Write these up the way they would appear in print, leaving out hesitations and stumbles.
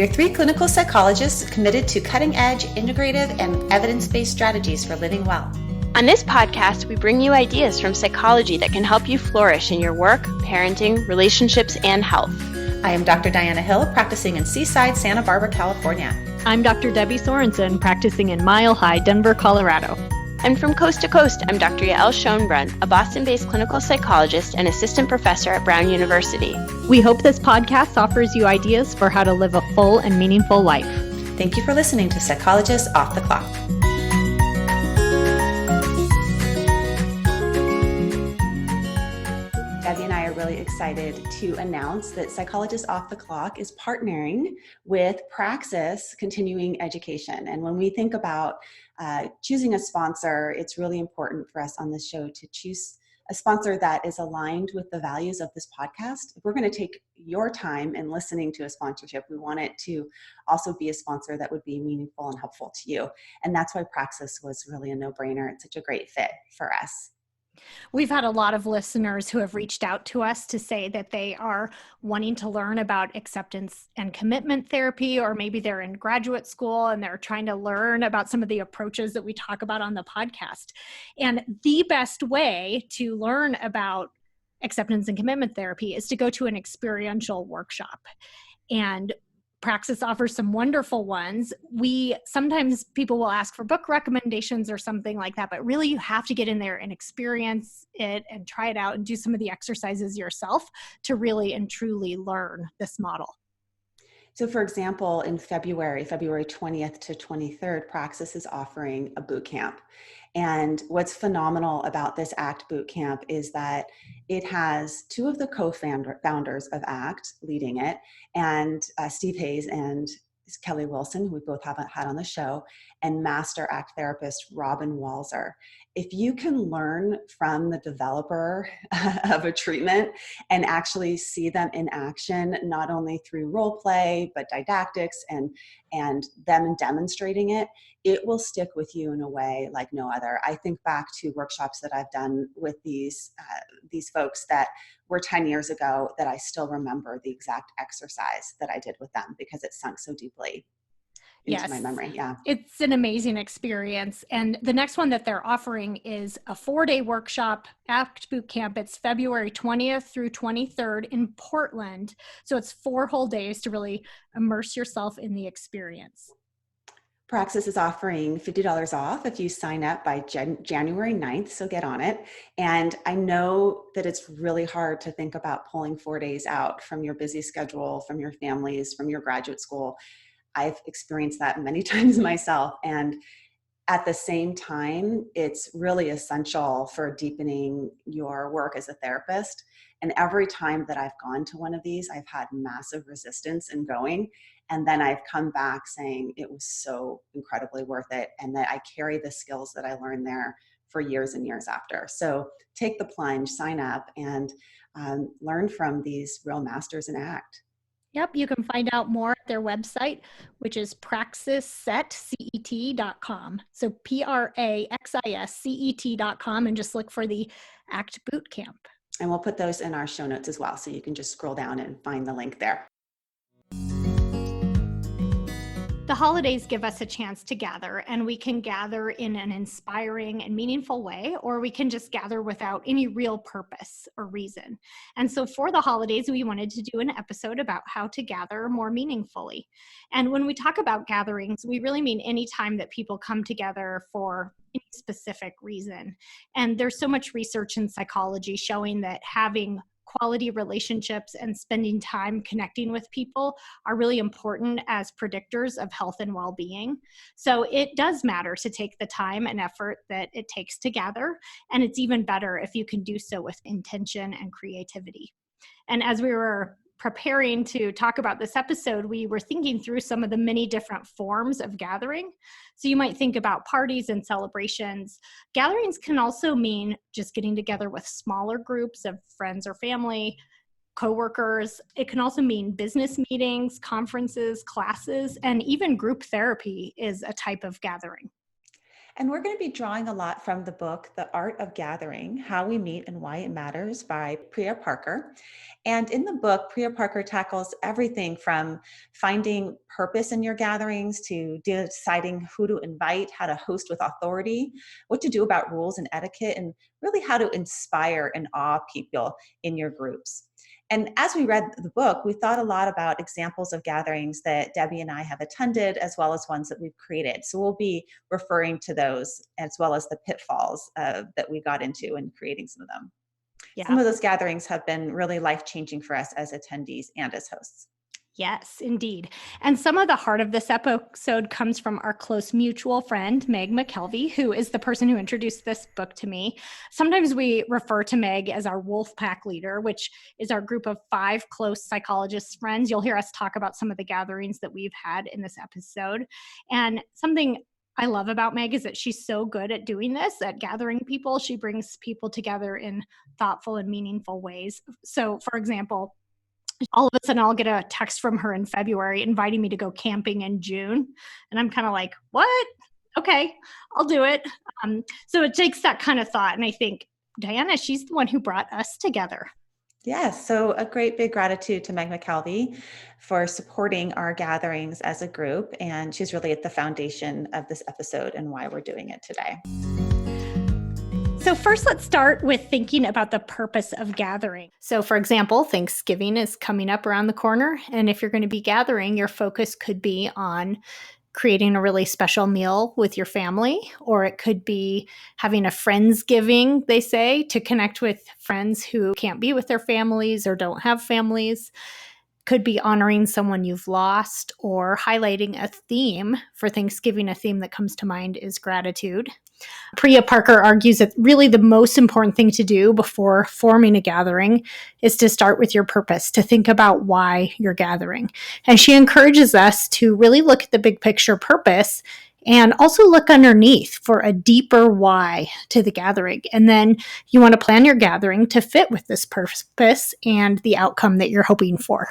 We are three clinical psychologists committed to cutting-edge, integrative, and evidence-based strategies for living well. On this podcast, we bring you ideas from psychology that can help you flourish in your work, parenting, relationships, and health. I am Dr. Diana Hill, practicing in Seaside, Santa Barbara, California. I'm Dr. Debbie Sorensen, practicing in Mile High, Denver, Colorado. And from coast to coast, I'm Dr. Yael Schoenbrunn, a Boston-based clinical psychologist and assistant professor at Brown University. We hope this podcast offers you ideas for how to live a full and meaningful life. Thank you for listening to Psychologists Off the Clock. Debbie and I are really excited to announce that Psychologists Off the Clock is partnering with Praxis Continuing Education. And when we think about choosing a sponsor, it's really important for us on this show to choose a sponsor that is aligned with the values of this podcast. If we're going to take your time in listening to a sponsorship, we want it to also be a sponsor that would be meaningful and helpful to you. And that's why Praxis was really a no-brainer. It's such a great fit for us. We've had a lot of listeners who have reached out to us to say that they are wanting to learn about acceptance and commitment therapy, or maybe they're in graduate school and they're trying to learn about some of the approaches that we talk about on the podcast. And the best way to learn about acceptance and commitment therapy is to go to an experiential workshop. And Praxis offers some wonderful ones. Sometimes people will ask for book recommendations or something like that, but really you have to get in there and experience it and try it out and do some of the exercises yourself to really and truly learn this model. So for example, in February 20th to 23rd, Praxis is offering a boot camp. And what's phenomenal about this ACT boot camp is that it has two of the co-founders of ACT leading it, and Steve Hayes and Kelly Wilson, who we both haven't had on the show, and master ACT therapist Robin Walzer. If you can learn from the developer of a treatment and actually see them in action, not only through role play, but didactics and them demonstrating it, it will stick with you in a way like no other. I think back to workshops that I've done with these folks that were 10 years ago that I still remember the exact exercise that I did with them because it sunk so deeply into my memory. Yeah. It's an amazing experience. And the next one that they're offering is a 4-day workshop, ACT Boot Camp. It's February 20th through 23rd in Portland. So it's 4 whole days to really immerse yourself in the experience. Praxis is offering $50 off if you sign up by January 9th, so get on it. And I know that it's really hard to think about pulling 4 days out from your busy schedule, from your families, from your graduate school. I've experienced that many times myself. And at the same time, it's really essential for deepening your work as a therapist. And every time that I've gone to one of these, I've had massive resistance in going. And then I've come back saying it was so incredibly worth it, and that I carry the skills that I learned there for years and years after. So take the plunge, sign up, and learn from these real masters in ACT. Yep, you can find out more at their website, which is praxiscet.com. So praxiscet.com, and just look for the ACT Boot Camp. And we'll put those in our show notes as well, so you can just scroll down and find the link there. The holidays give us a chance to gather, and we can gather in an inspiring and meaningful way, or we can just gather without any real purpose or reason. And so for the holidays, we wanted to do an episode about how to gather more meaningfully. And when we talk about gatherings, we really mean any time that people come together for any specific reason. And there's so much research in psychology showing that having quality relationships and spending time connecting with people are really important as predictors of health and well-being. So it does matter to take the time and effort that it takes to gather, and it's even better if you can do so with intention and creativity. And as we were preparing to talk about this episode, we were thinking through some of the many different forms of gathering. So you might think about parties and celebrations. Gatherings can also mean just getting together with smaller groups of friends or family, coworkers. It can also mean business meetings, conferences, classes, and even group therapy is a type of gathering. And we're going to be drawing a lot from the book, The Art of Gathering, How We Meet and Why It Matters by Priya Parker. And in the book, Priya Parker tackles everything from finding purpose in your gatherings to deciding who to invite, how to host with authority, what to do about rules and etiquette, and really how to inspire and awe people in your groups. And as we read the book, we thought a lot about examples of gatherings that Debbie and I have attended, as well as ones that we've created. So we'll be referring to those, as well as the pitfalls that we got into in creating some of them. Yeah. Some of those gatherings have been really life-changing for us as attendees and as hosts. Yes, indeed. And some of the heart of this episode comes from our close mutual friend, Meg McKelvey, who is the person who introduced this book to me. Sometimes we refer to Meg as our wolf pack leader, which is our group of 5 close psychologist friends. You'll hear us talk about some of the gatherings that we've had in this episode. And something I love about Meg is that she's so good at doing this, at gathering people. She brings people together in thoughtful and meaningful ways. So, for example, all of a sudden I'll get a text from her in February inviting me to go camping in June. And I'm kind of like, what? Okay, I'll do it. So it takes that kind of thought. And I think, Diana, she's the one who brought us together. Yes, so a great big gratitude to Meg McKelvey for supporting our gatherings as a group. And she's really at the foundation of this episode and why we're doing it today. So first, let's start with thinking about the purpose of gathering. So for example, Thanksgiving is coming up around the corner. And if you're going to be gathering, your focus could be on creating a really special meal with your family, or it could be having a Friendsgiving, they say, to connect with friends who can't be with their families or don't have families. Could be honoring someone you've lost, or highlighting a theme. For Thanksgiving, a theme that comes to mind is gratitude. Priya Parker argues that really the most important thing to do before forming a gathering is to start with your purpose, to think about why you're gathering. And she encourages us to really look at the big picture purpose and also look underneath for a deeper why to the gathering. And then you want to plan your gathering to fit with this purpose and the outcome that you're hoping for.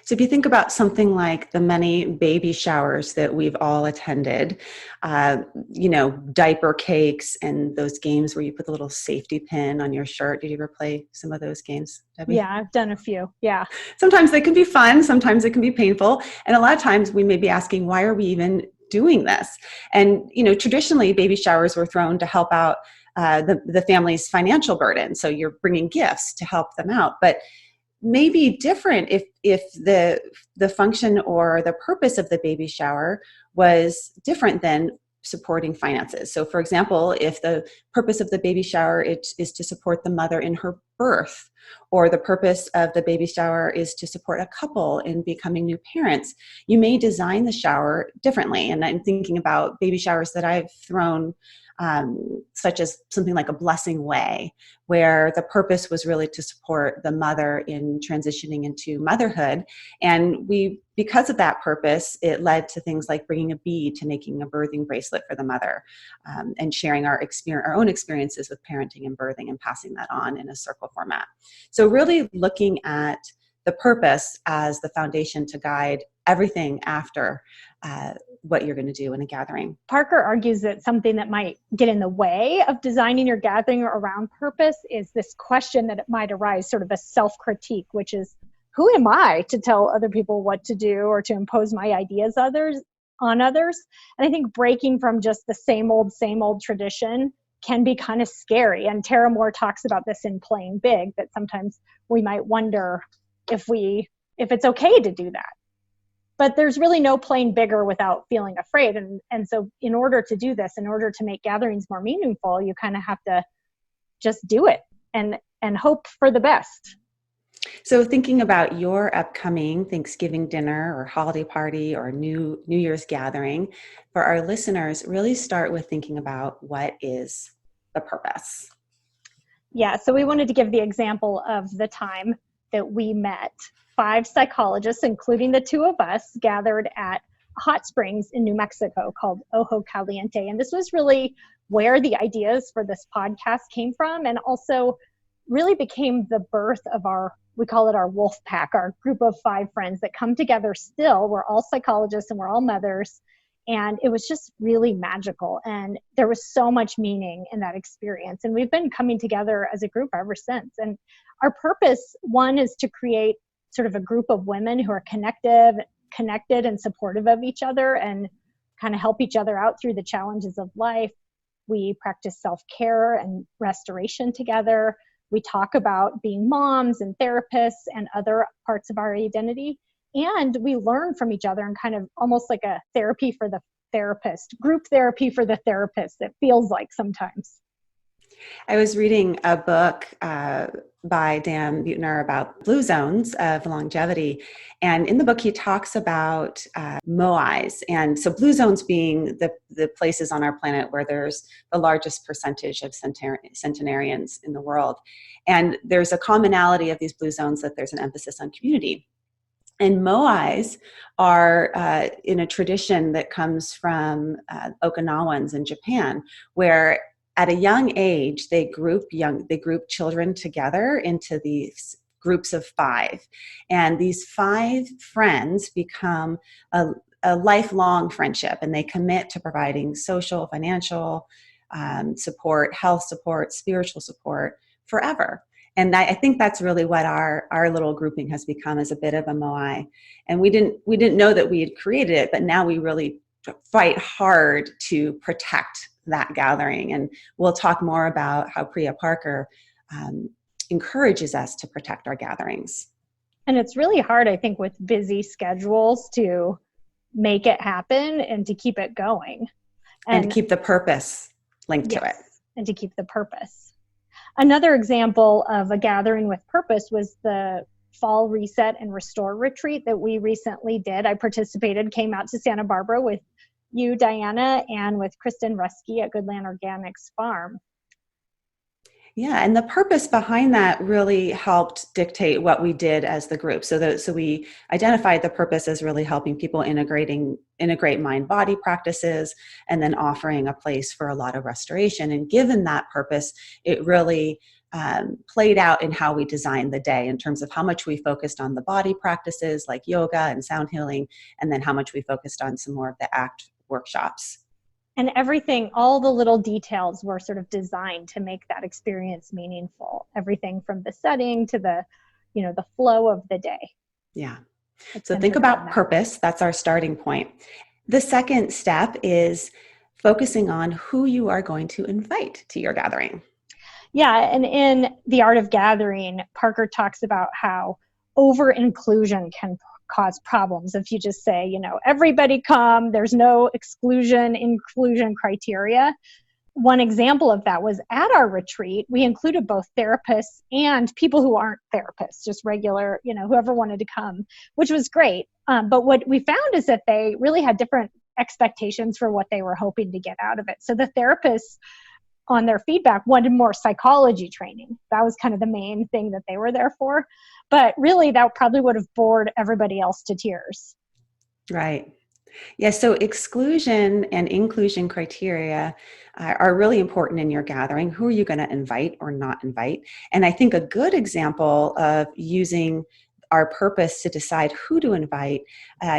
So if you think about something like the many baby showers that we've all attended, diaper cakes and those games where you put the little safety pin on your shirt. Did you ever play some of those games, Debbie? Yeah, I've done a few. Yeah. Sometimes they can be fun. Sometimes it can be painful. And a lot of times we may be asking, why are we even doing this? And, traditionally baby showers were thrown to help out the family's financial burden. So you're bringing gifts to help them out. But maybe different if the function or the purpose of the baby shower was different than supporting finances. So for example, if the purpose of the baby shower is to support the mother in her birth, or the purpose of the baby shower is to support a couple in becoming new parents, you may design the shower differently. And I'm thinking about baby showers that I've thrown, such as something like a blessing way, where the purpose was really to support the mother in transitioning into motherhood. And because of that purpose, it led to things like bringing a bead to making a birthing bracelet for the mother, and sharing our own experiences with parenting and birthing and passing that on in a circle format. So really looking at the purpose as the foundation to guide everything after what you're going to do in a gathering. Parker argues that something that might get in the way of designing your gathering around purpose is this question that it might arise, sort of a self-critique, which is, who am I to tell other people what to do or to impose my ideas on others? And I think breaking from just the same old tradition can be kind of scary. And Tara Moore talks about this in Playing Big, that sometimes we might wonder if it's okay to do that. But there's really no playing bigger without feeling afraid. And so in order to do this, in order to make gatherings more meaningful, you kind of have to just do it and hope for the best. So thinking about your upcoming Thanksgiving dinner or holiday party or New Year's gathering, for our listeners, really start with thinking about what is the purpose. Yeah, so we wanted to give the example of the time that we met. 5 psychologists, including the 2 of us, gathered at hot springs in New Mexico called Ojo Caliente. And this was really where the ideas for this podcast came from, and also really became the birth of we call it our wolf pack, our group of 5 friends that come together still. We're all psychologists and we're all mothers. And it was just really magical. And there was so much meaning in that experience. And we've been coming together as a group ever since. And our purpose, one, is to create sort of a group of women who are connected and supportive of each other and kind of help each other out through the challenges of life. We practice self-care and restoration together. We talk about being moms and therapists and other parts of our identity. And we learn from each other, and kind of almost like a therapy for the therapist, group therapy for the therapist, it feels like sometimes. I was reading a book by Dan Buettner about blue zones of longevity. And in the book, he talks about moais. And so blue zones being the places on our planet where there's the largest percentage of centenarians in the world. And there's a commonality of these blue zones that there's an emphasis on community. And moais are in a tradition that comes from Okinawans in Japan, where at a young age, they group children together into these groups of 5. And these 5 friends become a lifelong friendship, and they commit to providing social, financial support, health support, spiritual support forever. And I think that's really what our little grouping has become, as a bit of a moai. And we didn't know that we had created it, but now we really fight hard to protect that gathering. And we'll talk more about how Priya Parker encourages us to protect our gatherings. And it's really hard, I think, with busy schedules to make it happen and to keep it going. And to keep the purpose linked to it. And to keep the purpose. Another example of a gathering with purpose was the Fall Reset and Restore retreat that we recently did. I participated, came out to Santa Barbara with you, Diana, and with Kristen Rusky at Goodland Organics Farm. Yeah, and the purpose behind that really helped dictate what we did as the group. So we identified the purpose as really helping people integrate mind-body practices, and then offering a place for a lot of restoration. And given that purpose, it really played out in how we designed the day, in terms of how much we focused on the body practices like yoga and sound healing, and then how much we focused on some more of the ACT workshops. And everything, all the little details were sort of designed to make that experience meaningful. Everything from the setting to the flow of the day. Yeah. So think about purpose. That's our starting point. The second step is focusing on who you are going to invite to your gathering. Yeah. And in The Art of Gathering, Parker talks about how over-inclusion can cause problems. If you just say, everybody come, there's no inclusion criteria. One example of that was at our retreat, we included both therapists and people who aren't therapists, just regular, whoever wanted to come, which was great. But what we found is that they really had different expectations for what they were hoping to get out of it. So the therapists, on their feedback, wanted more psychology training. That was kind of the main thing that they were there for. But really, that probably would have bored everybody else to tears. Right. Yeah, so exclusion and inclusion criteria are really important in your gathering. Who are you going to invite or not invite? And I think a good example of using our purpose to decide who to invite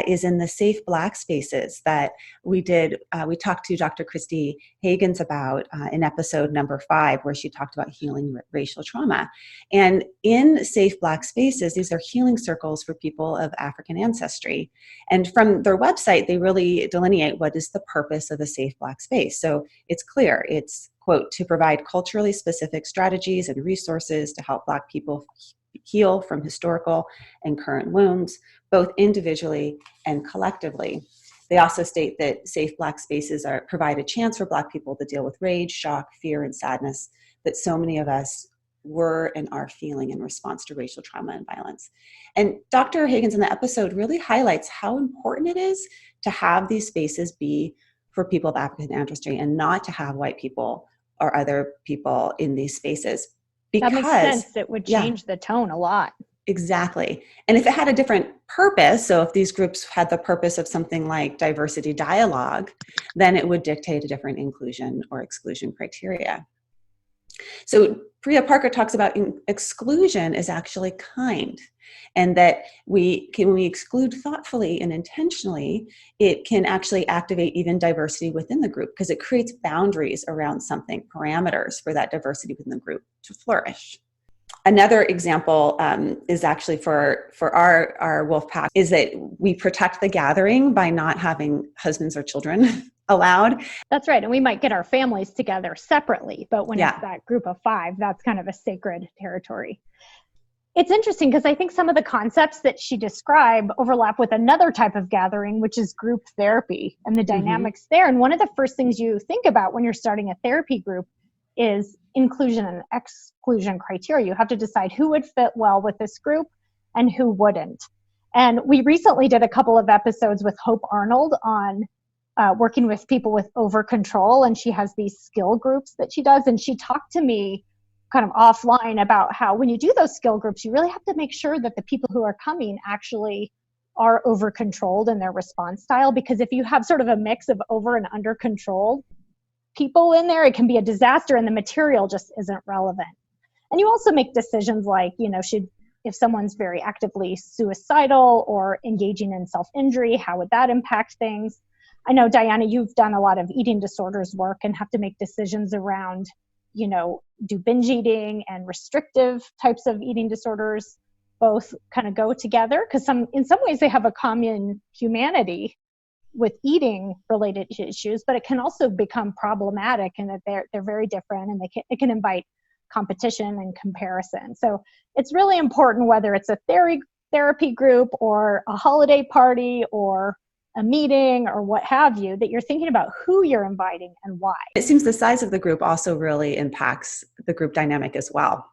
is in the Safe Black Spaces that we did. We talked to Dr. Christy Hagens about in episode number 5, where she talked about healing racial trauma. And in Safe Black Spaces, these are healing circles for people of African ancestry. And from their website, they really delineate what is the purpose of a Safe Black Space. So it's clear. It's, quote, to provide culturally specific strategies and resources to help Black people heal from historical and current wounds, both individually and collectively. They also state that Safe Black Spaces provide a chance for Black people to deal with rage, shock, fear, and sadness that so many of us were and are feeling in response to racial trauma and violence. And Dr. Hagens in the episode really highlights how important it is to have these spaces be for people of African ancestry and not to have white people or other people in these spaces. Because, that makes sense. It would change the tone a lot. Exactly. And if it had a different purpose, so if these groups had the purpose of something like diversity dialogue, then it would dictate a different inclusion or exclusion criteria. So Priya Parker talks about exclusion is actually kind, and that when we exclude thoughtfully and intentionally, it can actually activate even diversity within the group because it creates boundaries around something, parameters for that diversity within the group to flourish. Another example is actually for our wolf pack is that we protect the gathering by not having husbands or children allowed. That's right. And we might get our families together separately, but when Yeah. it's that group of 5, that's kind of a sacred territory. It's interesting because I think some of the concepts that she described overlap with another type of gathering, which is group therapy and the dynamics there. And one of the first things you think about when you're starting a therapy group is inclusion and exclusion criteria. You have to decide who would fit well with this group and who wouldn't. And we recently did a couple of episodes with Hope Arnold on working with people with over control, and she has these skill groups that she does. And she talked to me kind of offline about how when you do those skill groups, you really have to make sure that the people who are coming actually are over controlled in their response style, because if you have sort of a mix of over and under control people in there, it can be a disaster and the material just isn't relevant. And you also make decisions like, if someone's very actively suicidal or engaging in self-injury, how would that impact things? I know, Diana, you've done a lot of eating disorders work and have to make decisions around, do binge eating and restrictive types of eating disorders both kind of go together? Because in some ways they have a common humanity with eating related issues, but it can also become problematic in that they're very different, and it can invite competition and comparison. So it's really important, whether it's a therapy group or a holiday party or a meeting or what have you, that you're thinking about who you're inviting and why. It seems the size of the group also really impacts the group dynamic as well.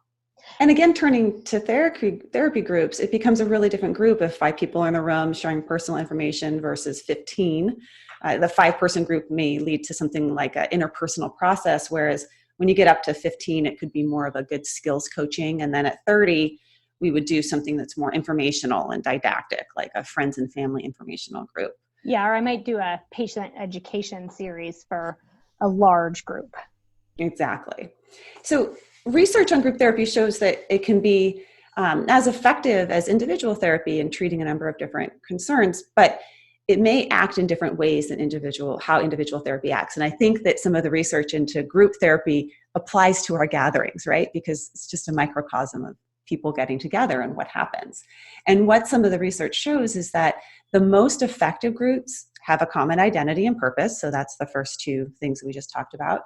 And again, turning to therapy groups, it becomes a really different group if 5 people are in the room sharing personal information versus 15. The 5-person group may lead to something like an interpersonal process, whereas when you get up to 15, it could be more of a good skills coaching. And then at 30, we would do something that's more informational and didactic, like a friends and family informational group. Yeah, or I might do a patient education series for a large group. Exactly. So research on group therapy shows that it can be as effective as individual therapy in treating a number of different concerns, but it may act in different ways than how individual therapy acts. And I think that some of the research into group therapy applies to our gatherings, right? Because it's just a microcosm of people getting together and what happens. And what some of the research shows is that the most effective groups have a common identity and purpose. So that's the first 2 things we just talked about.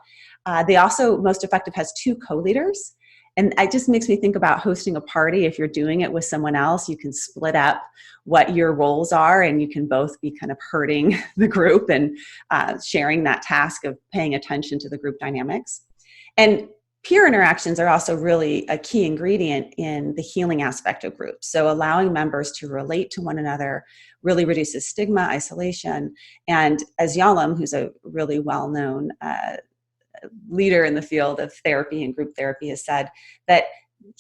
They also, most effective, has 2 co-leaders. And it just makes me think about hosting a party. If you're doing it with someone else, you can split up what your roles are, and you can both be kind of herding the group and sharing that task of paying attention to the group dynamics. And peer interactions are also really a key ingredient in the healing aspect of groups. So allowing members to relate to one another really reduces stigma, isolation. And as Yalom, who's a really well-known leader in the field of therapy and group therapy, has said that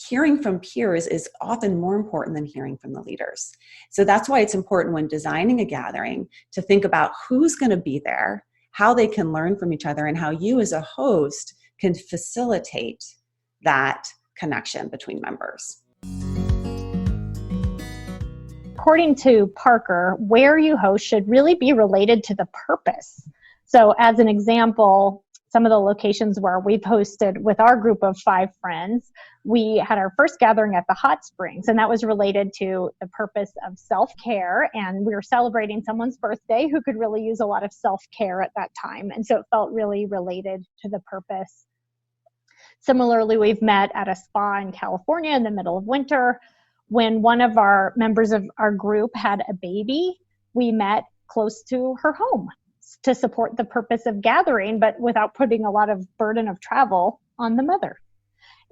hearing from peers is often more important than hearing from the leaders. So that's why it's important when designing a gathering to think about who's going to be there, how they can learn from each other, and how you as a host can facilitate that connection between members. According to Parker, where you host should really be related to the purpose. So as an example, some of the locations where we've hosted with our group of 5 friends, we had our first gathering at the hot springs, and that was related to the purpose of self-care. And we were celebrating someone's birthday who could really use a lot of self-care at that time. And so it felt really related to the purpose. Similarly, we've met at a spa in California in the middle of winter. When one of our members of our group had a baby, we met close to her home to support the purpose of gathering, but without putting a lot of burden of travel on the mother.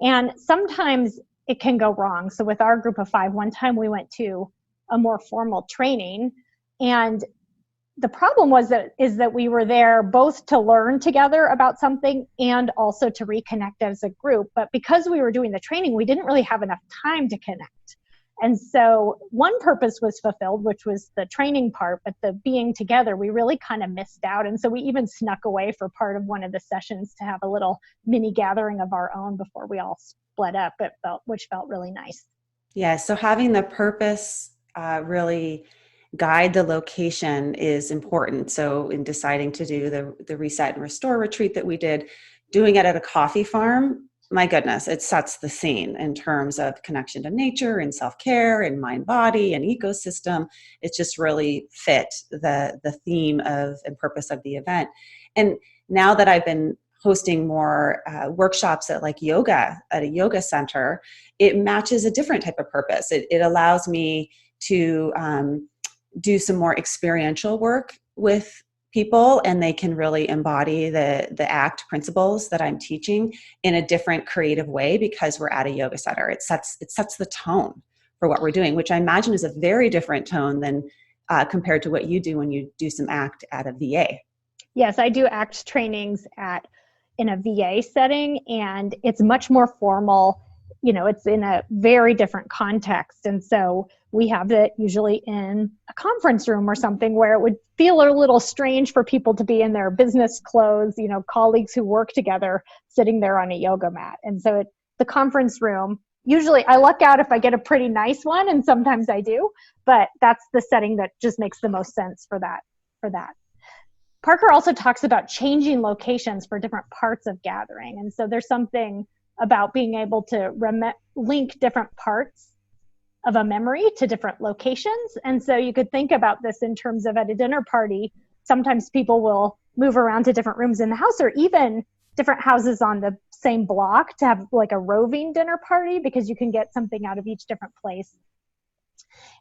And sometimes it can go wrong. So with our group of 5, one time we went to a more formal training, and the problem is that we were there both to learn together about something and also to reconnect as a group. But because we were doing the training, we didn't really have enough time to connect. And so one purpose was fulfilled, which was the training part, but the being together, we really kind of missed out. And so we even snuck away for part of one of the sessions to have a little mini gathering of our own before we all split up, which felt really nice. Yeah, so having the purpose really guide the location is important. So in deciding to do the reset and restore retreat that we did, doing it at a coffee farm, my goodness, it sets the scene in terms of connection to nature and self-care and mind, body, and ecosystem. It just really fit the theme of and purpose of the event. And now that I've been hosting more workshops at like yoga at a yoga center, it matches a different type of purpose. It allows me to do some more experiential work with people, and they can really embody the ACT principles that I'm teaching in a different creative way because we're at a yoga center. It sets the tone for what we're doing, which I imagine is a very different tone than compared to what you do when you do some ACT at a VA. Yes, I do ACT trainings in a VA setting, and it's much more formal. You know, it's in a very different context. And so we have it usually in a conference room or something where it would feel a little strange for people to be in their business clothes, you know, colleagues who work together sitting there on a yoga mat. And so the conference room, usually I luck out if I get a pretty nice one, and sometimes I do, but that's the setting that just makes the most sense for that. Parker also talks about changing locations for different parts of gathering. And so there's something about being able to link different parts of a memory to different locations. And so you could think about this in terms of at a dinner party, sometimes people will move around to different rooms in the house or even different houses on the same block to have like a roving dinner party because you can get something out of each different place.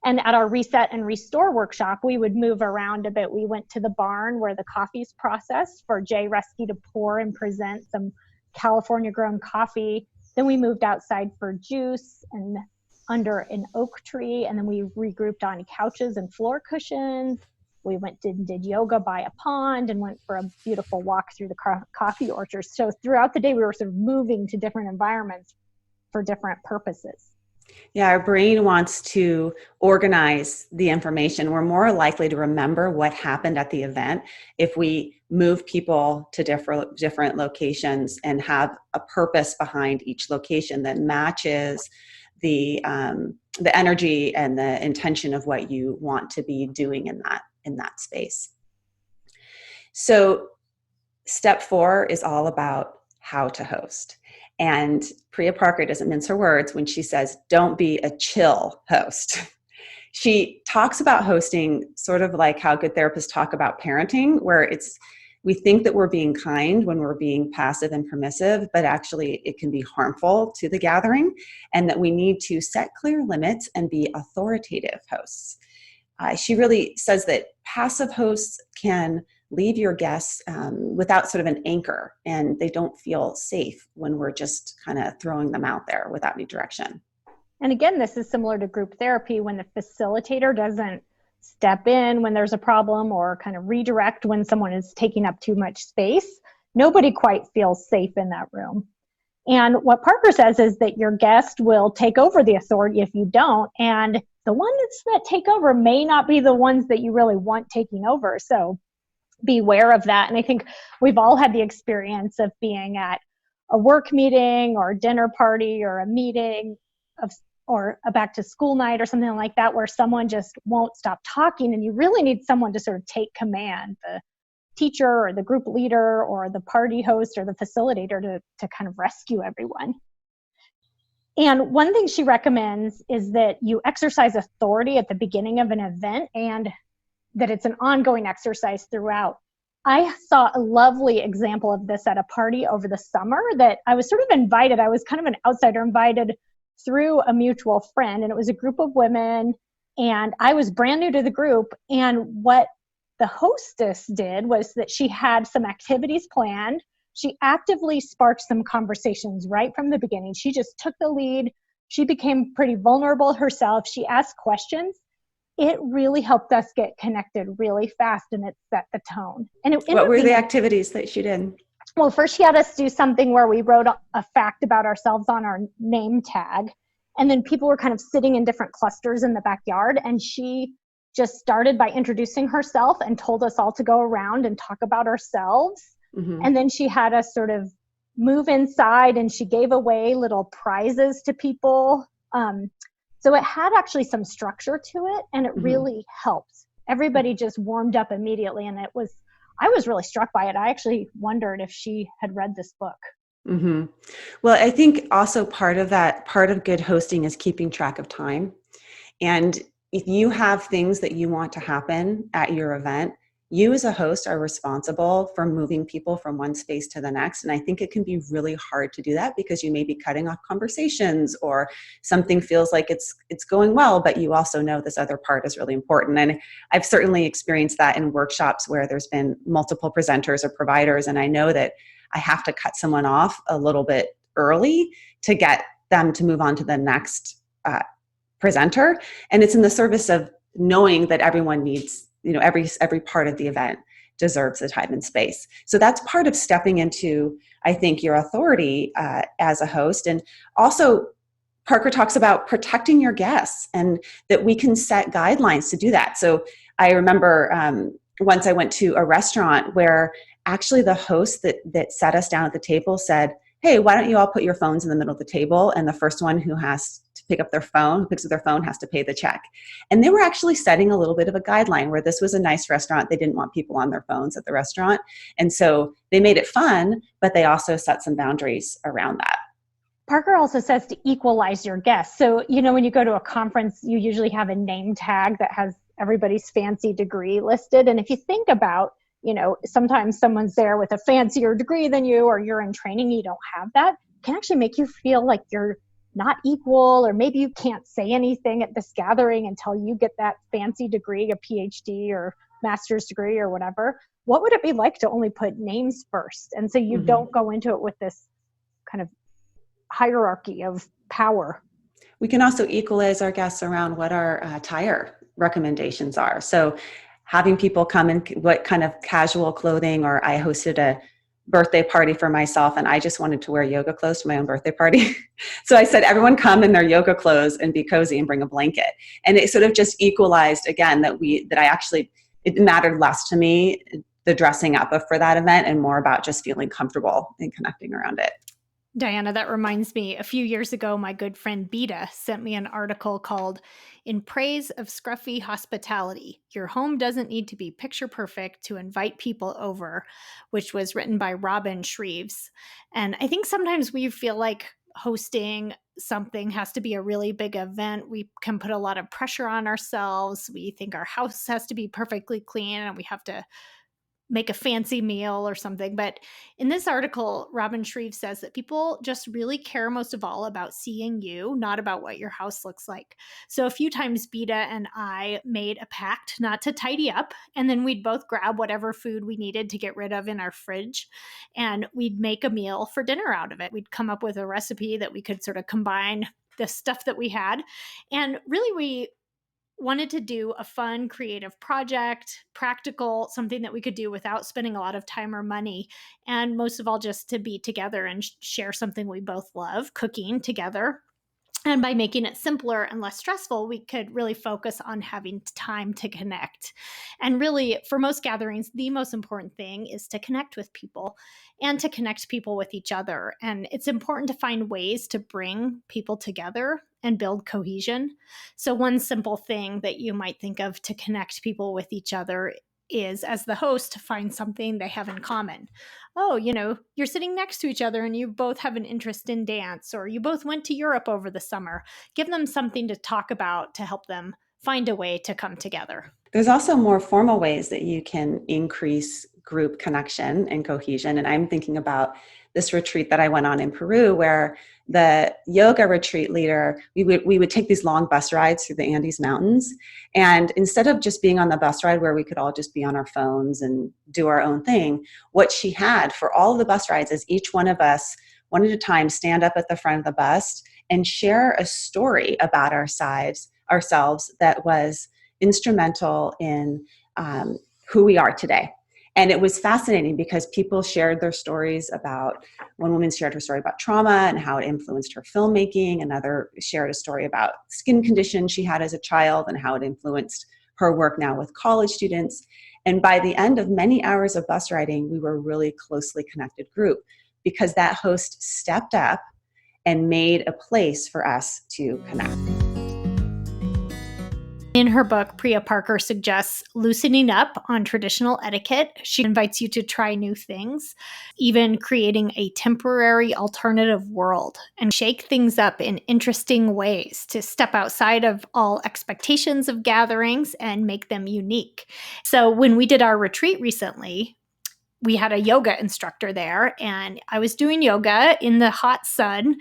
And at our reset and restore workshop, we would move around a bit. We went to the barn where the coffee's processed for Jay Resky to pour and present some California grown coffee. Then we moved outside for juice and under an oak tree. And then we regrouped on couches and floor cushions. We went and did yoga by a pond and went for a beautiful walk through the coffee orchard. So throughout the day, we were sort of moving to different environments for different purposes. Yeah, our brain wants to organize the information. We're more likely to remember what happened at the event if we move people to different locations and have a purpose behind each location that matches the energy and the intention of what you want to be doing in that space. So step 4 is all about how to host. And Priya Parker doesn't mince her words when she says, don't be a chill host. She talks about hosting sort of like how good therapists talk about parenting, where we think that we're being kind when we're being passive and permissive, but actually it can be harmful to the gathering, and that we need to set clear limits and be authoritative hosts. She really says that passive hosts can leave your guests without sort of an anchor, and they don't feel safe when we're just kind of throwing them out there without any direction. And again, this is similar to group therapy when the facilitator doesn't step in when there's a problem or kind of redirect when someone is taking up too much space. Nobody quite feels safe in that room. And what Parker says is that your guest will take over the authority if you don't. And the ones that take over may not be the ones that you really want taking over. So beware of that. And I think we've all had the experience of being at a work meeting or a dinner party or a meeting or a back to school night or something like that, where someone just won't stop talking. And you really need someone to sort of take command, the teacher or the group leader or the party host or the facilitator to kind of rescue everyone. And one thing she recommends is that you exercise authority at the beginning of an event and that it's an ongoing exercise throughout. I saw a lovely example of this at a party over the summer that I was sort of invited. I was kind of an outsider, invited through a mutual friend, and it was a group of women, and I was brand new to the group. And what the hostess did was that she had some activities planned. She actively sparked some conversations right from the beginning. She just took the lead. She became pretty vulnerable herself. She asked questions. It really helped us get connected really fast, and it set the tone. And what were the activities that she did? Well, first she had us do something where we wrote a fact about ourselves on our name tag. And then people were kind of sitting in different clusters in the backyard. And she just started by introducing herself and told us all to go around and talk about ourselves. Mm-hmm. And then she had us sort of move inside, and she gave away little prizes to people. So it had actually some structure to it, and it Mm-hmm. really helped. Everybody just warmed up immediately, and I was really struck by it. I actually wondered if she had read this book. Mm-hmm. Well, I think also part of good hosting is keeping track of time. And if you have things that you want to happen at your event, you as a host are responsible for moving people from one space to the next. And I think it can be really hard to do that because you may be cutting off conversations, or something feels like it's going well, but you also know this other part is really important. And I've certainly experienced that in workshops where there's been multiple presenters or providers, and I know that I have to cut someone off a little bit early to get them to move on to the next presenter. And it's in the service of knowing that everyone needs, every part of the event deserves the time and space. So that's part of stepping into, I think, your authority as a host. And also, Parker talks about protecting your guests, and that we can set guidelines to do that. So I remember once I went to a restaurant where actually the host that sat us down at the table said, "Hey, why don't you all put your phones in the middle of the table, and the first one who has to pick up their phone, picks up their phone, has to pay the check." And they were actually setting a little bit of a guideline where this was a nice restaurant. They didn't want people on their phones at the restaurant. And so they made it fun, but they also set some boundaries around that. Parker also says to equalize your guests. So, when you go to a conference, you usually have a name tag that has everybody's fancy degree listed. And if you think about, sometimes someone's there with a fancier degree than you, or you're in training, you don't have that, it can actually make you feel like you're not equal, or maybe you can't say anything at this gathering until you get that fancy degree, a PhD or master's degree or whatever. What would it be like to only put names first? And so you don't go into it with this kind of hierarchy of power. We can also equalize our guests around what our attire recommendations are. So having people come in what kind of casual clothing, or I hosted a birthday party for myself and I just wanted to wear yoga clothes to my own birthday party. So I said, everyone come in their yoga clothes and be cozy and bring a blanket. And it sort of just equalized again it mattered less to me, the dressing up for that event, and more about just feeling comfortable and connecting around it. Diana, that reminds me, a few years ago, my good friend Beta sent me an article called "In Praise of Scruffy Hospitality, Your Home Doesn't Need to Be Picture Perfect to Invite People Over," which was written by Robin Shreves. And I think sometimes we feel like hosting something has to be a really big event. We can put a lot of pressure on ourselves. We think our house has to be perfectly clean and we have to make a fancy meal or something. But in this article, Robin Shreve says that people just really care most of all about seeing you, not about what your house looks like. So a few times Beta and I made a pact not to tidy up, and then we'd both grab whatever food we needed to get rid of in our fridge, and we'd make a meal for dinner out of it. We'd come up with a recipe that we could sort of combine the stuff that we had. And really, we wanted to do a fun, creative project, practical, something that we could do without spending a lot of time or money. And most of all, just to be together and share something we both love, cooking together. And by making it simpler and less stressful, we could really focus on having time to connect. And really, for most gatherings, the most important thing is to connect with people and to connect people with each other. And it's important to find ways to bring people together and build cohesion. So one simple thing that you might think of to connect people with each other is, as the host, to find something they have in common. Oh, you're sitting next to each other and you both have an interest in dance, or you both went to Europe over the summer. Give them something to talk about to help them find a way to come together. There's also more formal ways that you can increase group connection and cohesion. And I'm thinking about this retreat that I went on in Peru, where the yoga retreat leader, we would take these long bus rides through the Andes Mountains. And instead of just being on the bus ride where we could all just be on our phones and do our own thing, what she had for all of the bus rides is each one of us, one at a time, stand up at the front of the bus and share a story about ourselves that was instrumental in who we are today. And it was fascinating because people shared their stories about, one woman shared her story about trauma and how it influenced her filmmaking. Another shared a story about skin condition she had as a child and how it influenced her work now with college students. And by the end of many hours of bus riding, we were a really closely connected group because that host stepped up and made a place for us to connect. In her book, Priya Parker suggests loosening up on traditional etiquette. She invites you to try new things, even creating a temporary alternative world and shake things up in interesting ways to step outside of all expectations of gatherings and make them unique. So when we did our retreat recently, we had a yoga instructor there, and I was doing yoga in the hot sun.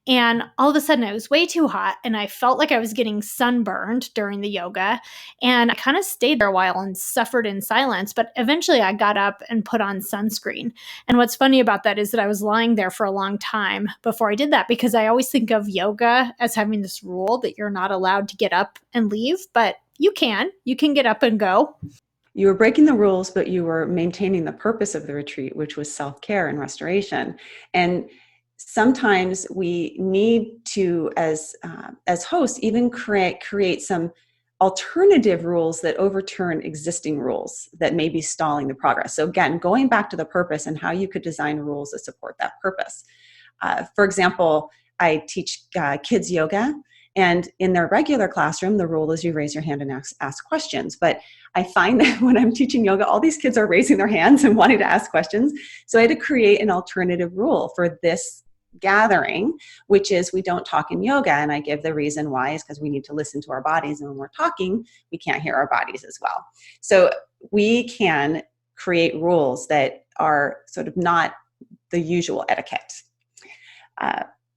And all of a sudden, it was way too hot, and I felt like I was getting sunburned during the yoga. And I kind of stayed there a while and suffered in silence. But eventually, I got up and put on sunscreen. And what's funny about that is that I was lying there for a long time before I did that, because I always think of yoga as having this rule that you're not allowed to get up and leave, but you can. You can get up and go. You were breaking the rules, but you were maintaining the purpose of the retreat, which was self-care and restoration. And sometimes we need to, as hosts, even create some alternative rules that overturn existing rules that may be stalling the progress. So again, going back to the purpose and how you could design rules that support that purpose. For example, I teach kids yoga, and in their regular classroom, the rule is you raise your hand and ask questions. But I find that when I'm teaching yoga, all these kids are raising their hands and wanting to ask questions. So I had to create an alternative rule for this gathering, which is we don't talk in yoga. And I give the reason why is because we need to listen to our bodies. And when we're talking, we can't hear our bodies as well. So we can create rules that are sort of not the usual etiquette.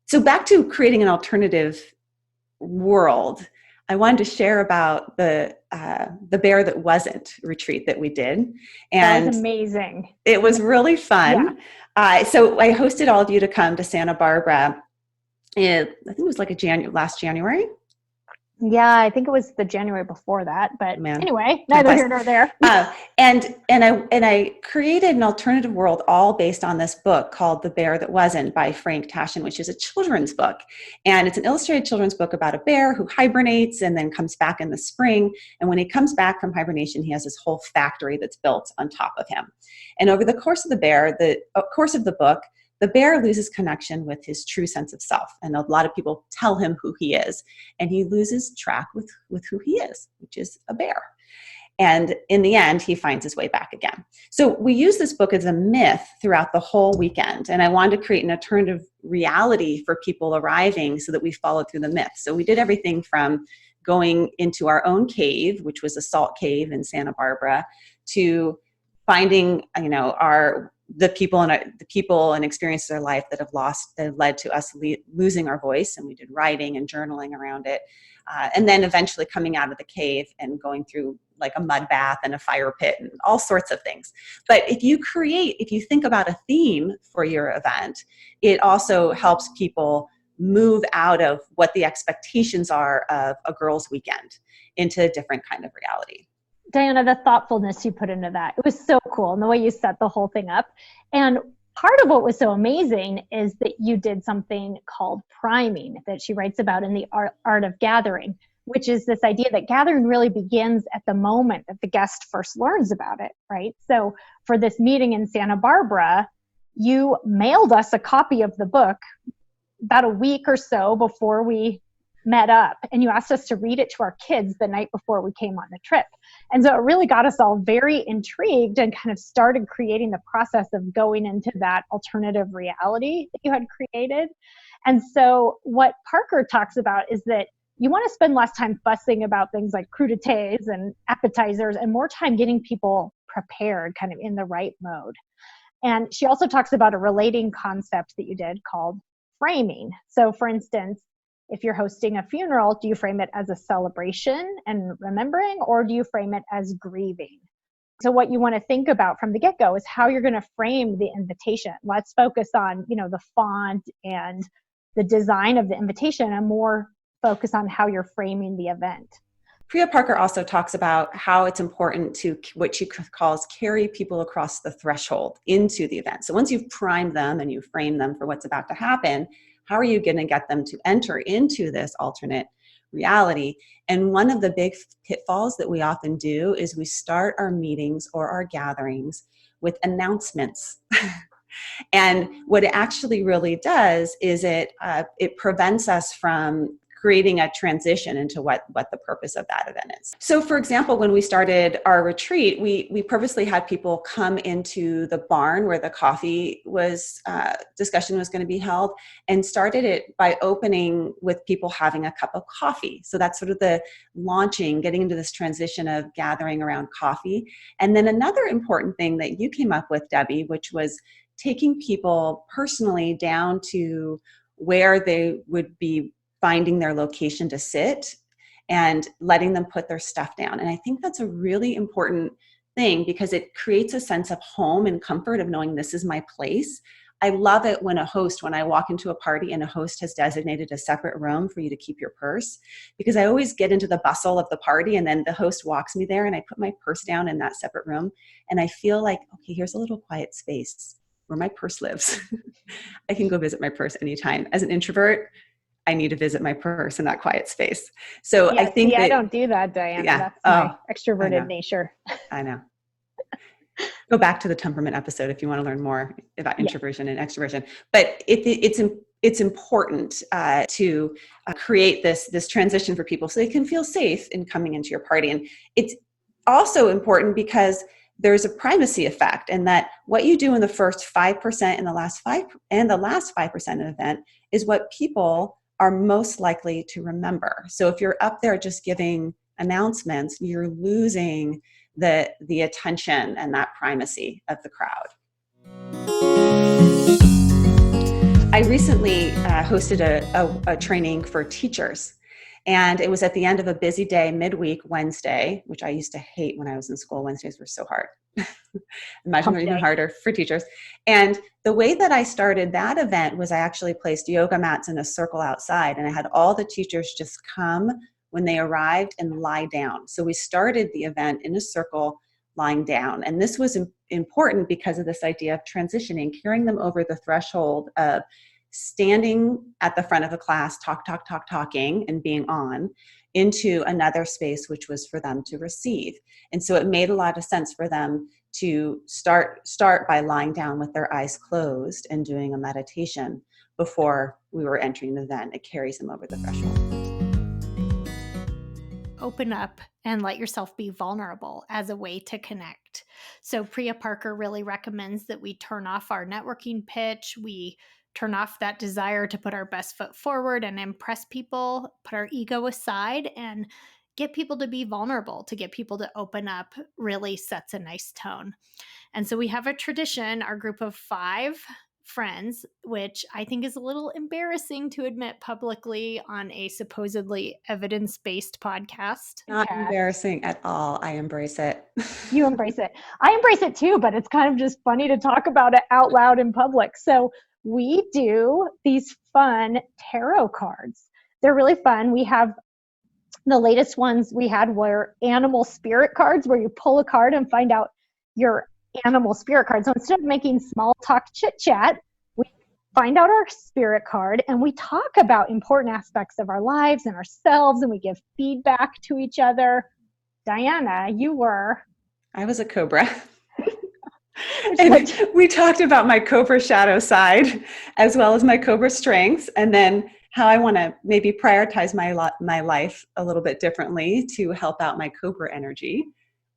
So back to creating an alternative world, I wanted to share about the Bear That Wasn't retreat that we did. And that was amazing. It was really fun. Yeah. So I hosted all of you to come to Santa Barbara. I think it was like last January. Yeah, I think it was the January before that, but anyway, Time neither flies. here nor there. And I created an alternative world all based on this book called The Bear That Wasn't by Frank Tashin, which is a children's book. And it's an illustrated children's book about a bear who hibernates and then comes back in the spring. And when he comes back from hibernation, he has this whole factory that's built on top of him. And over the course of the book, the bear loses connection with his true sense of self. And a lot of people tell him who he is. And he loses track with who he is, which is a bear. And in the end, he finds his way back again. So we use this book as a myth throughout the whole weekend. And I wanted to create an alternative reality for people arriving so that we followed through the myth. So we did everything from going into our own cave, which was a salt cave in Santa Barbara, to finding, the people and experiences of their life that led to us losing our voice. And we did writing and journaling around it. And then eventually coming out of the cave and going through like a mud bath and a fire pit and all sorts of things. But if you think about a theme for your event, it also helps people move out of what the expectations are of a girls' weekend into a different kind of reality. Diana, the thoughtfulness you put into that, it was so cool. And the way you set the whole thing up. And part of what was so amazing is that you did something called priming that she writes about in the art of gathering, which is this idea that gathering really begins at the moment that the guest first learns about it, right? So for this meeting in Santa Barbara, you mailed us a copy of the book about a week or so before we met up, and you asked us to read it to our kids the night before we came on the trip. And so it really got us all very intrigued and kind of started creating the process of going into that alternative reality that you had created. And so what Parker talks about is that you want to spend less time fussing about things like crudités and appetizers and more time getting people prepared, kind of in the right mode. And she also talks about a relating concept that you did called framing. So for instance, if you're hosting a funeral, do you frame it as a celebration and remembering, or do you frame it as grieving? So what you want to think about from the get-go is how you're going to frame the invitation. Let's focus on, the font and the design of the invitation, and more focus on how you're framing the event. Priya Parker also talks about how it's important to what she calls carry people across the threshold into the event. So once you've primed them and you frame them for what's about to happen, how are you going to get them to enter into this alternate reality? And one of the big pitfalls that we often do is we start our meetings or our gatherings with announcements. And what it actually really does is it prevents us from creating a transition into what the purpose of that event is. So for example, when we started our retreat, we purposely had people come into the barn where the coffee was discussion was going to be held, and started it by opening with people having a cup of coffee. So that's sort of the launching, getting into this transition of gathering around coffee. And then another important thing that you came up with, Debbie, which was taking people personally down to where they would be finding their location to sit and letting them put their stuff down. And I think that's a really important thing because it creates a sense of home and comfort of knowing this is my place. I love it when I walk into a party and a host has designated a separate room for you to keep your purse, because I always get into the bustle of the party and then the host walks me there and I put my purse down in that separate room and I feel like, okay, here's a little quiet space where my purse lives. I can go visit my purse anytime. As an introvert, I need to visit my purse in that quiet space. So Yeah, I think I don't do that, Diana. Yeah. That's my extroverted nature. I know. Go back to the temperament episode if you want to learn more about introversion and extroversion. But it's important to create this transition for people so they can feel safe in coming into your party. And it's also important because there's a primacy effect, and that what you do in the first 5% and the last 5% of the event is what people are most likely to remember. So if you're up there just giving announcements, you're losing the attention and that primacy of the crowd. I recently hosted a training for teachers. And it was at the end of a busy day, midweek Wednesday, which I used to hate when I was in school. Wednesdays were so hard. Imagine they're even harder for teachers. And the way that I started that event was I actually placed yoga mats in a circle outside, and I had all the teachers just come when they arrived and lie down. So we started the event in a circle, lying down. And this was important because of this idea of transitioning, carrying them over the threshold of standing at the front of a class, talking and being on, into another space, which was for them to receive. And so it made a lot of sense for them to start by lying down with their eyes closed and doing a meditation before we were entering the event. It carries them over the threshold. Open up and let yourself be vulnerable as a way to connect. So Priya Parker really recommends that we turn off our networking pitch. We turn off that desire to put our best foot forward and impress people, put our ego aside, and get people to be vulnerable, to get people to open up really sets a nice tone. And so we have a tradition, our group of 5 friends, which I think is a little embarrassing to admit publicly on a supposedly evidence-based podcast. Not embarrassing at all. I embrace it. You embrace it. I embrace it too, but it's kind of just funny to talk about it out loud in public. So we do these fun tarot cards. They're really fun. We have the latest ones we had were animal spirit cards, where you pull a card and find out your animal spirit card. So instead of making small talk chit chat, we find out our spirit card and we talk about important aspects of our lives and ourselves, and we give feedback to each other. Diana, I was a cobra. And we talked about my cobra shadow side as well as my cobra strengths, and then how I want to maybe prioritize my life a little bit differently to help out my cobra energy.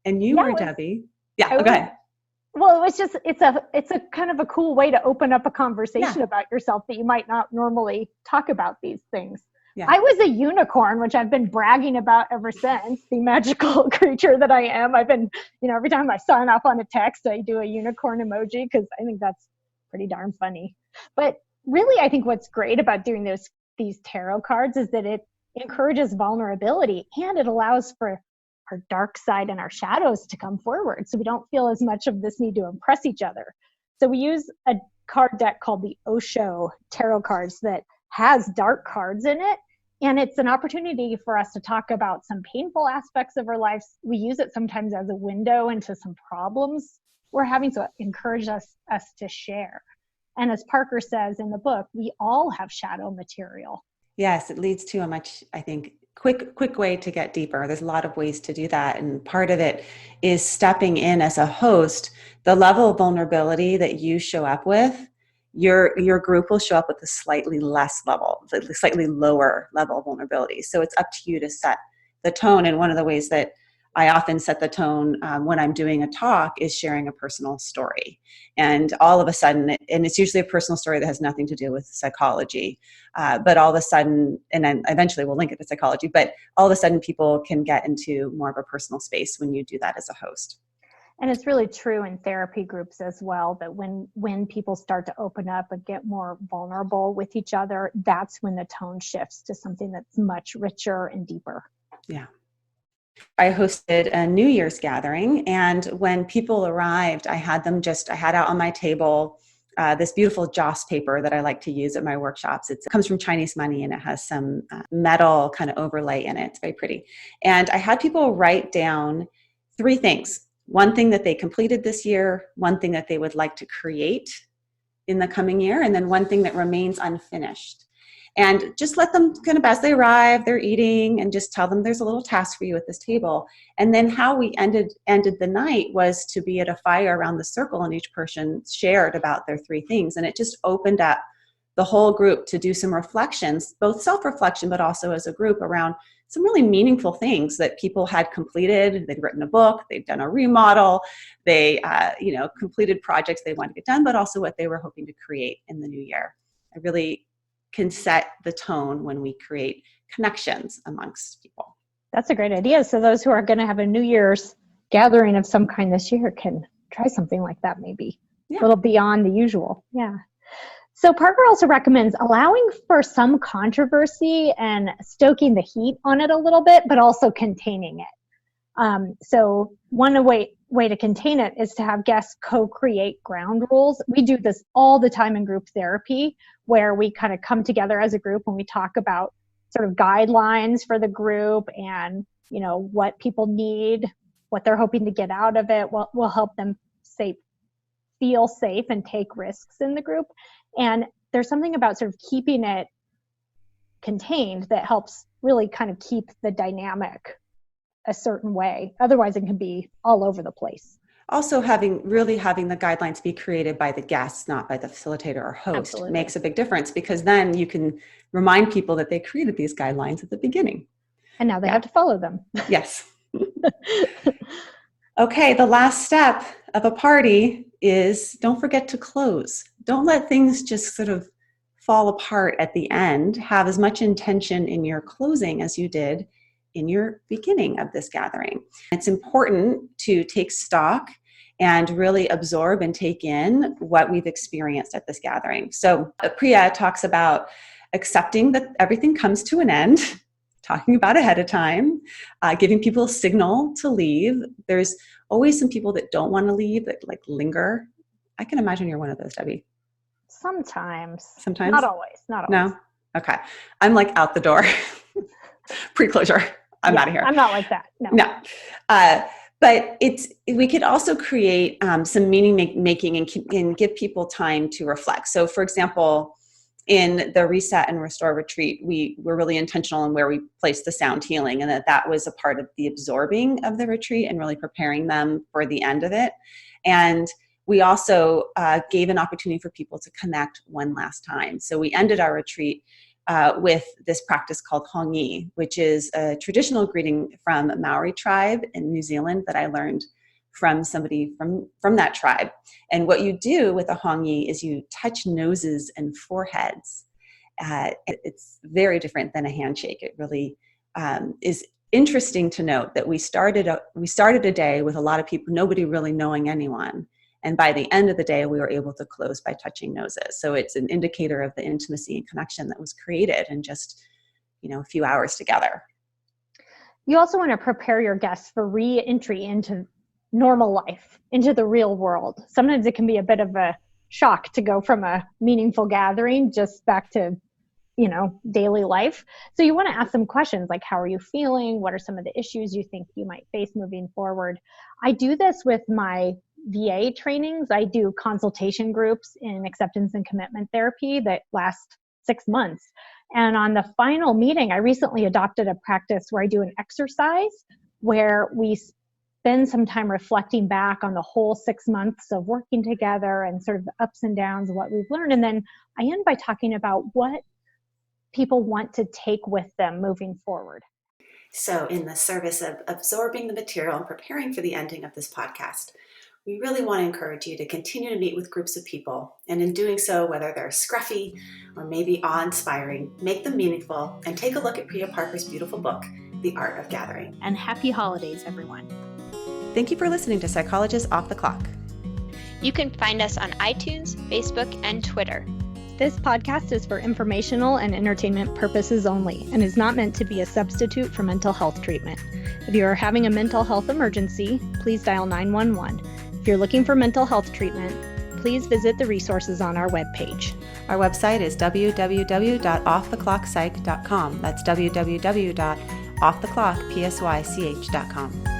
And you were Debbie. Yeah, go ahead. Well, it's a kind of a cool way to open up a conversation about yourself that you might not normally talk about these things. Yeah. I was a unicorn, which I've been bragging about ever since, the magical creature that I am. I've been, every time I sign off on a text, I do a unicorn emoji because I think that's pretty darn funny. But really, I think what's great about doing these tarot cards is that it encourages vulnerability, and it allows for our dark side and our shadows to come forward, so we don't feel as much of this need to impress each other. So we use a card deck called the Osho tarot cards that has dark cards in it, And it's an opportunity for us to talk about some painful aspects of our lives. We use it sometimes as a window into some problems we're having, so it encourages us to share. And as Parker says in the book, we all have shadow material. Yes, it leads to a much, I think, quick way to get deeper. There's a lot of ways to do that. And part of it is stepping in as a host. The level of vulnerability that you show up with, your group will show up with a slightly less level, slightly lower level of vulnerability. So it's up to you to set the tone. And one of the ways that I often set the tone when I'm doing a talk is sharing a personal story. And all of a sudden, and it's usually a personal story that has nothing to do with psychology, but all of a sudden, and then eventually we'll link it to psychology, but all of a sudden people can get into more of a personal space when you do that as a host. And it's really true in therapy groups as well, that when people start to open up and get more vulnerable with each other, that's when the tone shifts to something that's much richer and deeper. Yeah. I hosted a New Year's gathering, and when people arrived, I had out on my table this beautiful joss paper that I like to use at my workshops. It comes from Chinese money, and it has some metal kind of overlay in it. It's very pretty. And I had people write down 3 things. One thing that they completed this year, one thing that they would like to create in the coming year, and then one thing that remains unfinished. And just let them kind of, as they arrive, they're eating, and just tell them there's a little task for you at this table. And then how we ended the night was to be at a fire around the circle, and each person shared about their 3 things. And it just opened up the whole group to do some reflections, both self-reflection, but also as a group around some really meaningful things that people had completed. They'd written a book, they'd done a remodel, they completed projects they wanted to get done, but also what they were hoping to create in the new year. I really can set the tone when we create connections amongst people. That's a great idea. So those who are going to have a New Year's gathering of some kind this year can try something like that, maybe a little beyond the usual. Yeah. So Parker also recommends allowing for some controversy and stoking the heat on it a little bit, but also containing it. So one way to contain it is to have guests co-create ground rules. We do this all the time in group therapy, where we kind of come together as a group and we talk about sort of guidelines for the group and, what people need, what they're hoping to get out of it, what will help them feel safe and take risks in the group. And there's something about sort of keeping it contained that helps really kind of keep the dynamic a certain way. Otherwise, it can be all over the place. Also, having the guidelines be created by the guests, not by the facilitator or host, Absolutely. Makes a big difference, because then you can remind people that they created these guidelines at the beginning. And now they have to follow them. Yes. Okay, the last step of a party is don't forget to close. Don't let things just sort of fall apart at the end. Have as much intention in your closing as you did in your beginning of this gathering. It's important to take stock and really absorb and take in what we've experienced at this gathering. So Priya talks about accepting that everything comes to an end, talking about ahead of time, giving people a signal to leave. There's always some people that don't want to leave, that like linger. I can imagine you're one of those, Debbie. Sometimes. Sometimes? Not always. No? Okay. I'm like out the door. Pre-closure. I'm out of here. I'm not like that. No. But we could also create some meaning making and give people time to reflect. So for example, in the Reset and Restore retreat, we were really intentional in where we placed the sound healing, and that was a part of the absorbing of the retreat and really preparing them for the end of it. And we also gave an opportunity for people to connect one last time. So we ended our retreat with this practice called Hong Yi, which is a traditional greeting from Maori tribe in New Zealand that I learned from somebody from that tribe. And what you do with a Hong Yi is you touch noses and foreheads. It's very different than a handshake. It really is interesting to note that we started a day with a lot of people, nobody really knowing anyone. And by the end of the day, we were able to close by touching noses. So it's an indicator of the intimacy and connection that was created in just, a few hours together. You also want to prepare your guests for re-entry into normal life, into the real world. Sometimes it can be a bit of a shock to go from a meaningful gathering just back to daily life. So you want to ask them questions like, how are you feeling? What are some of the issues you think you might face moving forward? I do this with my VA trainings. I do consultation groups in acceptance and commitment therapy that last 6 months. And on the final meeting, I recently adopted a practice where I do an exercise where we spend some time reflecting back on the whole 6 months of working together and sort of the ups and downs of what we've learned. And then I end by talking about what people want to take with them moving forward. So in the service of absorbing the material and preparing for the ending of this podcast, we really want to encourage you to continue to meet with groups of people. And in doing so, whether they're scruffy or maybe awe-inspiring, make them meaningful and take a look at Priya Parker's beautiful book, The Art of Gathering. And happy holidays, everyone. Thank you for listening to Psychologists Off the Clock. You can find us on iTunes, Facebook, and Twitter. This podcast is for informational and entertainment purposes only and is not meant to be a substitute for mental health treatment. If you are having a mental health emergency, please dial 911. If you're looking for mental health treatment, please visit the resources on our webpage. Our website is www.offtheclockpsych.com. That's www.offtheclockpsych.com.